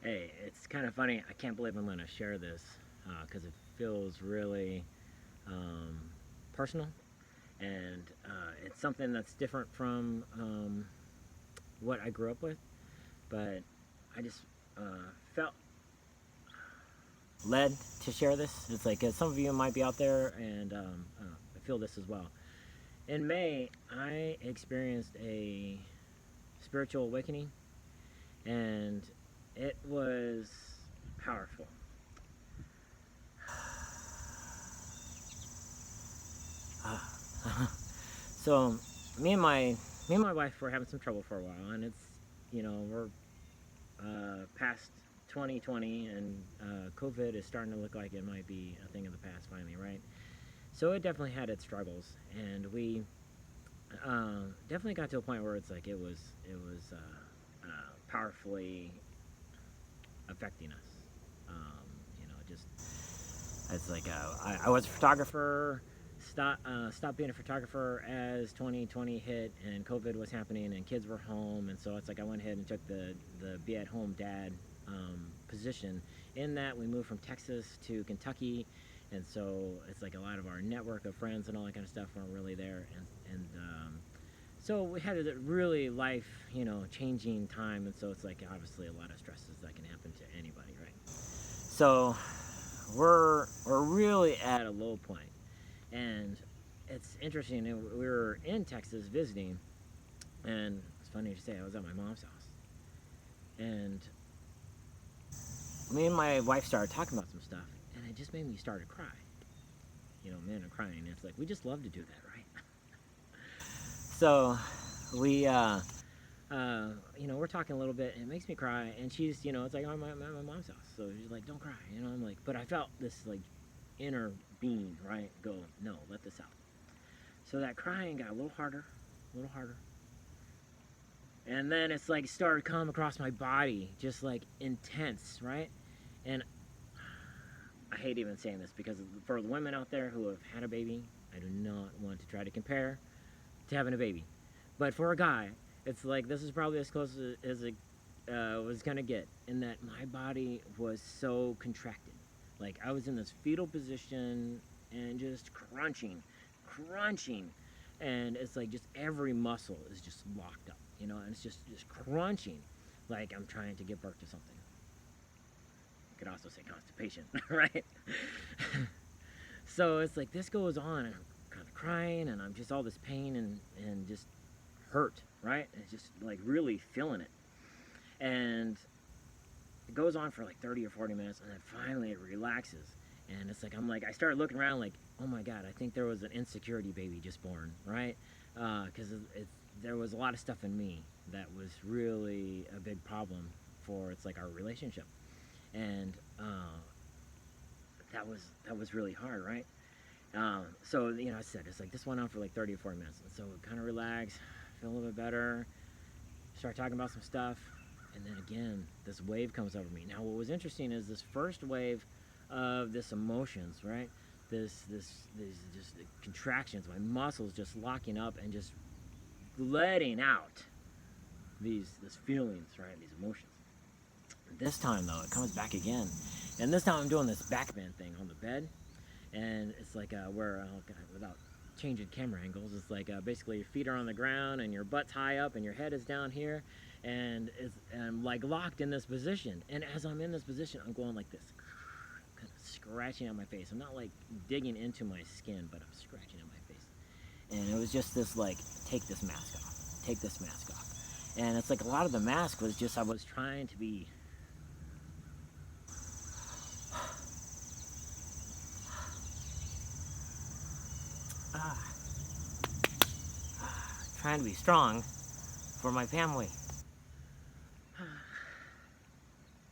Hey, it's kind of funny. I can't believe I'm going to share this because it feels really um, personal, and it's something that's different from what I grew up with. But I just felt led to share this. It's like some of you might be out there, and I feel this as well. In May, I experienced a spiritual awakening, and it was powerful. So me and my me and my wife were having some trouble for a while, and it's we're past 2020, and COVID is starting to look like it might be a thing of the past finally, right? So it definitely had its struggles, and we definitely got to a point where it's like powerfully affecting us. Just it's like I was a photographer. Stopped being a photographer as 2020 hit and COVID was happening and kids were home, and so it's like I went ahead and took the be at home dad position. In that, we moved from Texas to Kentucky, and so it's like a lot of our network of friends and all that kind of stuff weren't really there, and so we had a really life changing time, and so it's like obviously a lot of stresses that can happen to anybody, right? So we're really at a low point. And it's interesting. We were in Texas visiting, and it's funny to say I was at my mom's house, and me and my wife started talking about some stuff, and it just made me start to cry. Men are crying. It's like we just love to do that, right? So we, we're talking a little bit, and it makes me cry. And she's, it's like I'm at my mom's house, so she's like, "Don't cry," I'm like, but I felt this like inner being, right? Go, no, let this out. So that crying got a little harder, a little harder. And then it's like started coming across my body, just like intense, right? And I hate even saying this because for the women out there who have had a baby, I do not want to try to compare to having a baby. But for a guy, it's like this is probably as close as it was gonna get, in that my body was so contracted. Like I was in this fetal position and just crunching, and it's like just every muscle is just locked up, and it's just crunching, like I'm trying to give birth to something. You could also say constipation, right? So it's like this goes on, and I'm kind of crying, and I'm just all this pain and just hurt, right? And it's just like really feeling it, and it goes on for like 30 or 40 minutes, and then finally it relaxes. And it's like I start looking around like, oh my god, I think there was an insecurity baby just born, right? Because there was a lot of stuff in me that was really a big problem for it's like our relationship, and that was really hard, right? So I said it's like this went on for like 30 or 40 minutes, and so kind of relax, feel a little bit better, start talking about some stuff, and then again this wave comes over me. Now what was interesting is this first wave of this emotions, right? These just the contractions, my muscles just locking up and just letting out these feelings, right? These emotions. This time though, it comes back again, and this time I'm doing this back bend thing on the bed, and it's like where without changing camera angles, it's like basically your feet are on the ground and your butt's high up and your head is down here, and I'm like locked in this position. And as I'm in this position, I'm going like this, kind of scratching at my face. I'm not like digging into my skin, but I'm scratching at my face. And it was just this like, take this mask off, take this mask off. And it's like a lot of the mask was just I was trying to be ah, trying to be strong for my family.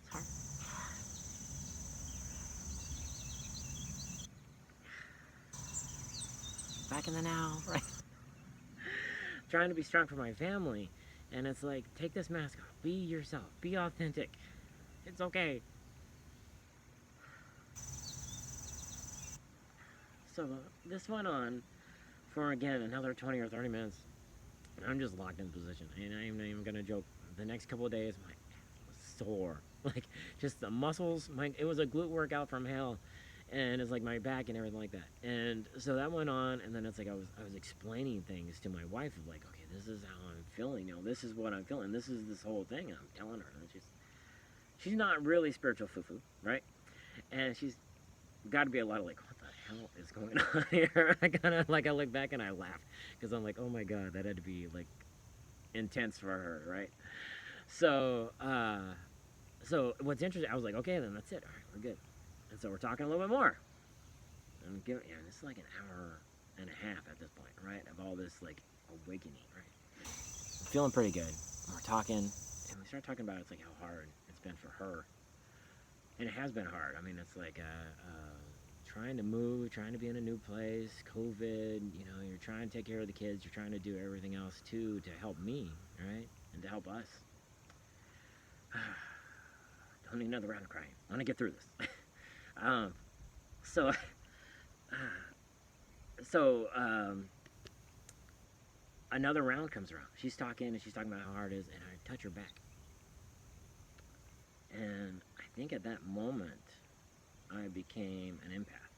It's hard. Back in the now, right? Trying to be strong for my family. And it's like, take this mask off. Be yourself. Be authentic. It's okay. So this went on for again another 20 or 30 minutes. And I'm just locked in position. And I'm not even gonna joke. The next couple of days, my ass was sore. like just the muscles. It was a glute workout from hell, and it's like my back and everything like that. And so that went on, and then it's like I was explaining things to my wife of like, okay, this is how I'm feeling. This is what I'm feeling. This is this whole thing. And I'm telling her, and she's not really spiritual foo-foo, right? And she's got to be a lot of like, what the hell is going on here? I kind of like I look back and I laugh because I'm like, oh my god, that had to be like intense for her, right? So, so what's interesting, I was like, okay, then that's it. All right, we're good. And so we're talking a little bit more. I'm giving, yeah, this is like an hour and a half at this point, right? Of all this like awakening, right? I'm feeling pretty good. And we're talking, and we start talking about it's like how hard it's been for her, and it has been hard. I mean, it's like trying to move, trying to be in a new place, COVID. You're trying to take care of the kids. You're trying to do everything else too to help me, right, and to help us. Don't need another round of crying. I want to get through this. So, so another round comes around. She's talking and she's talking about how hard it is, and I touch her back. And I think at that moment, I became an empath.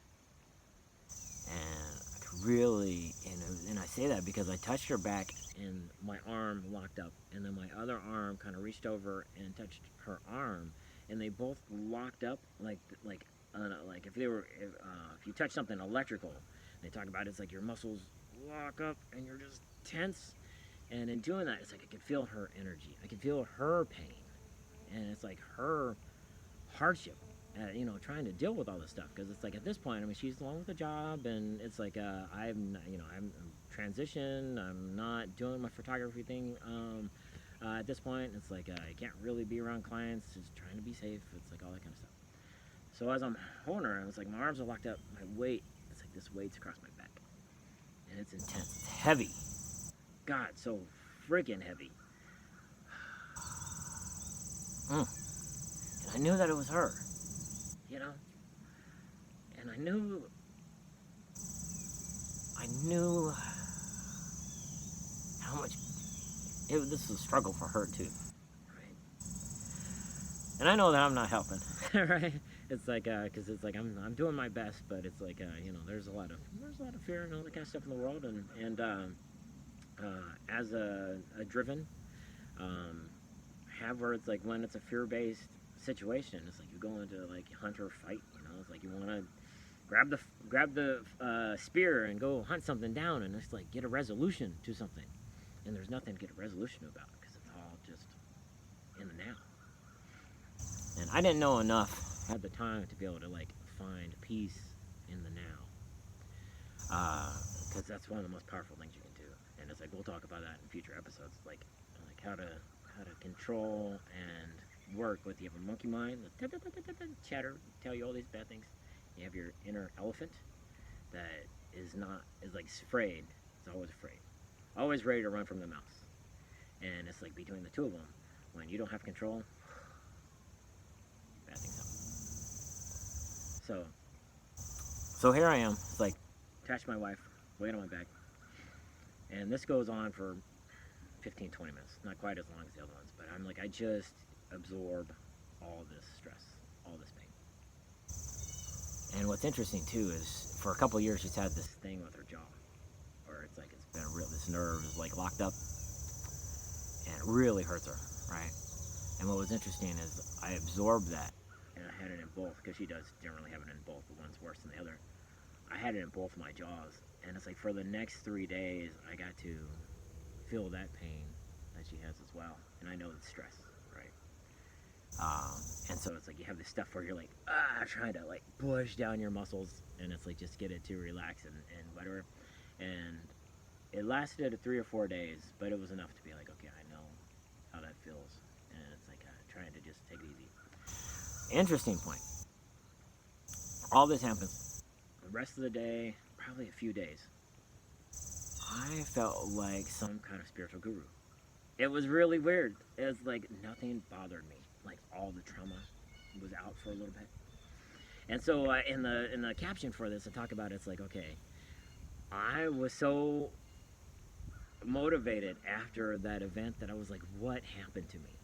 And I could really, and I say that because I touched her back and my arm locked up, and then my other arm kind of reached over and touched her arm, and they both locked up like if if you touch something electrical, they talk about it's like your muscles lock up and you're just tense, and in doing that, it's like I could feel her energy, I could feel her pain, and it's like her hardship trying to deal with all this stuff because it's like at this point, I mean, she's along with a job, and it's like I'm transition. I'm not doing my photography thing at this point. It's like I can't really be around clients. Just trying to be safe. It's like all that kind of stuff. So as I'm holding her, it's like my arms are locked up. My weight, it's like this weight's across my back, and it's intense. It's heavy. God, so freaking heavy. And I knew that it was her. And I knew how much this was a struggle for her too, right? And I know that I'm not helping, right? It's like, cause it's like I'm doing my best, but it's like, there's a lot of fear and all that kind of stuff in the world, and as a driven, have where it's like when it's a fear-based situation, it's like you go into like hunt or fight, it's like you want to grab the spear and go hunt something down, and it's like get a resolution to something, and there's nothing to get a resolution about because it's all just in the now. And I didn't know enough at the time to be able to like find peace in the now, because that's one of the most powerful things you can do. And it's like we'll talk about that in future episodes, like how to control and work with. You have a monkey mind, the chatter, tell you all these bad things. You have your inner elephant that is like afraid. It's always ready to run from the mouse. And it's like between the two of them, when you don't have control, bad things happen. So here I am. It's like attached to my wife, weight on my back, and this goes on for 15, 20 minutes. Not quite as long as the other ones, but I'm like I just absorb all this stress, all this pain. And what's interesting too is for a couple of years she's had this thing with her jaw, where it's like it's been this nerve is like locked up, and it really hurts her, right? And what was interesting is I absorbed that, and I had it in both because she does generally have it in both. The one's worse than the other. I had it in both my jaws, and it's like for the next 3 days I got to feel that pain that she has as well, and I know it's stress, right? And so it's like you have this stuff where you're like trying to like push down your muscles, and it's like just get it to relax and whatever. And it lasted 3 or 4 days, but it was enough to be like, okay, I know how that feels, and it's like trying to just take it easy. Interesting point. All this happens. The rest of the day, probably a few days, I felt like some kind of spiritual guru. It was really weird. It was like nothing bothered me. Like all the trauma was out for a little bit. And so in the caption for this, I talk about it's like, okay, I was so motivated after that event that I was like, what happened to me?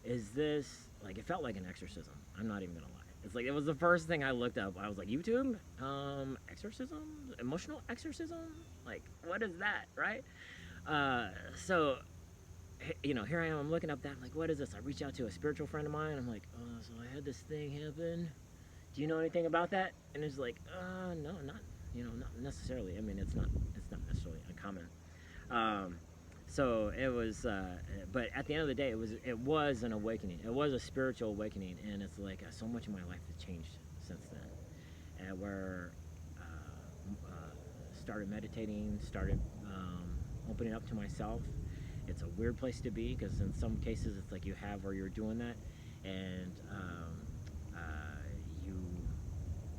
Is this like it felt like an exorcism. I'm not even gonna lie. It's like it was the first thing I looked up. I was like, YouTube, exorcism, emotional exorcism. Like, what is that, right? Uh, so here I am. I'm looking up that. I'm like, what is this? I reach out to a spiritual friend of mine. I'm like, oh, so I had this thing happen. Do you know anything about that? And it's like, no, not necessarily. I mean, it's not necessarily uncommon. Um, so it was, but at the end of the day, it was an awakening. It was a spiritual awakening, and it's like so much of my life has changed since then. And where started meditating, started opening up to myself. It's a weird place to be because in some cases it's like you have where you're doing that, and you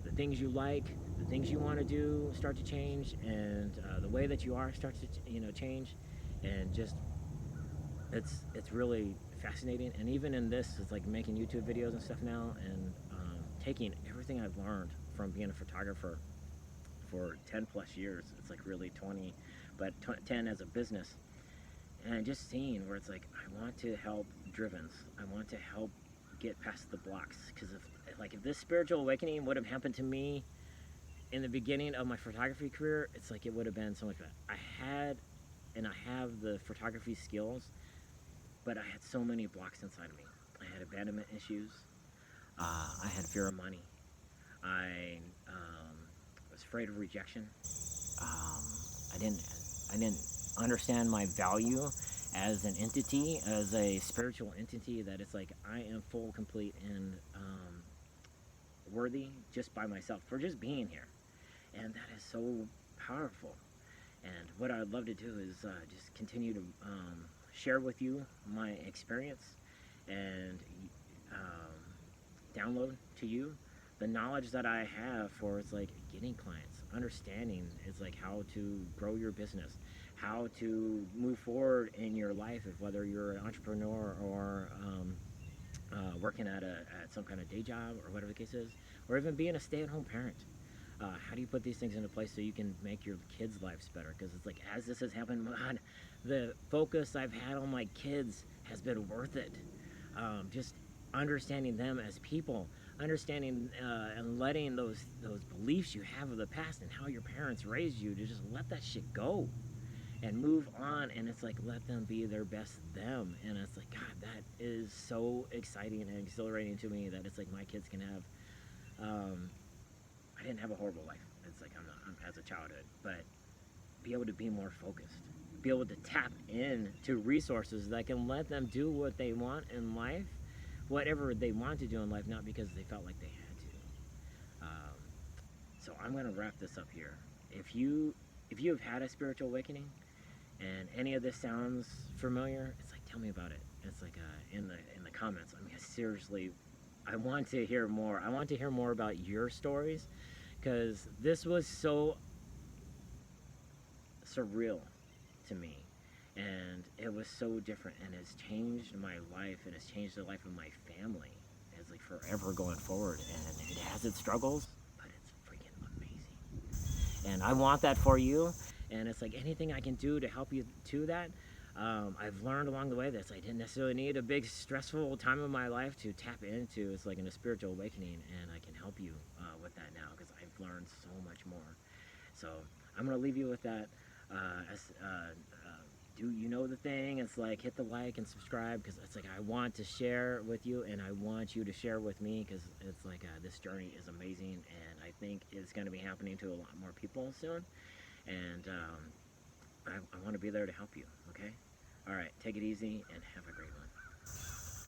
the things you like, the things you want to do start to change, and the way that you are starts to change, and just it's really fascinating. And even in this, it's like making YouTube videos and stuff now, and taking everything I've learned from being a photographer for 10 plus years. It's like really 20, but 10 as a business, and just seeing where it's like I want to help drivens. I want to help get past the blocks, because if this spiritual awakening would have happened to me in the beginning of my photography career, it's like it would have been so much better. I have the photography skills, but I had so many blocks inside of me. I had abandonment issues. I had fear of money. I was afraid of rejection. I didn't understand my value as an entity, as a spiritual entity, that it's like I am full, complete, and worthy just by myself for just being here. And that is so powerful. And what I'd love to do is just continue to share with you my experience, and download to you the knowledge that I have for it's like getting clients, understanding it's like how to grow your business, how to move forward in your life, if whether you're an entrepreneur or working at some kind of day job or whatever the case is, or even being a stay-at-home parent. How do you put these things into place so you can make your kids' lives better? Because it's like, as this has happened, man, the focus I've had on my kids has been worth it. Just understanding them as people, understanding and letting those beliefs you have of the past and how your parents raised you, to just let that shit go and move on. And it's like, let them be their best them. And it's like, God, that is so exciting and exhilarating to me, that it's like my kids can have I didn't have a horrible life. It's like I'm as a childhood, but be able to be more focused, be able to tap in to resources that can let them do what they want in life, whatever they want to do in life, not because they felt like they had to. So I'm gonna wrap this up here. If you have had a spiritual awakening, and any of this sounds familiar, it's like, tell me about it. It's like in the comments. I mean, seriously, I want to hear more. I want to hear more about your stories, because this was so surreal to me, and it was so different, and it's changed my life, and it's changed the life of my family. It's like forever going forward, and it has its struggles, but it's freaking amazing. And I want that for you, and it's like anything I can do to help you to that. I've learned along the way that I didn't necessarily need a big stressful time of my life to tap into. It's like in a spiritual awakening, and I can help you with that now, because I've learned so much more. So I'm gonna leave you with that. Do you know the thing? It's like, hit the like and subscribe, because it's like I want to share with you, and I want you to share with me, because it's like this journey is amazing, and I think it's going to be happening to a lot more people soon. And I want to be there to help you. Okay. All right. Take it easy and have a great one.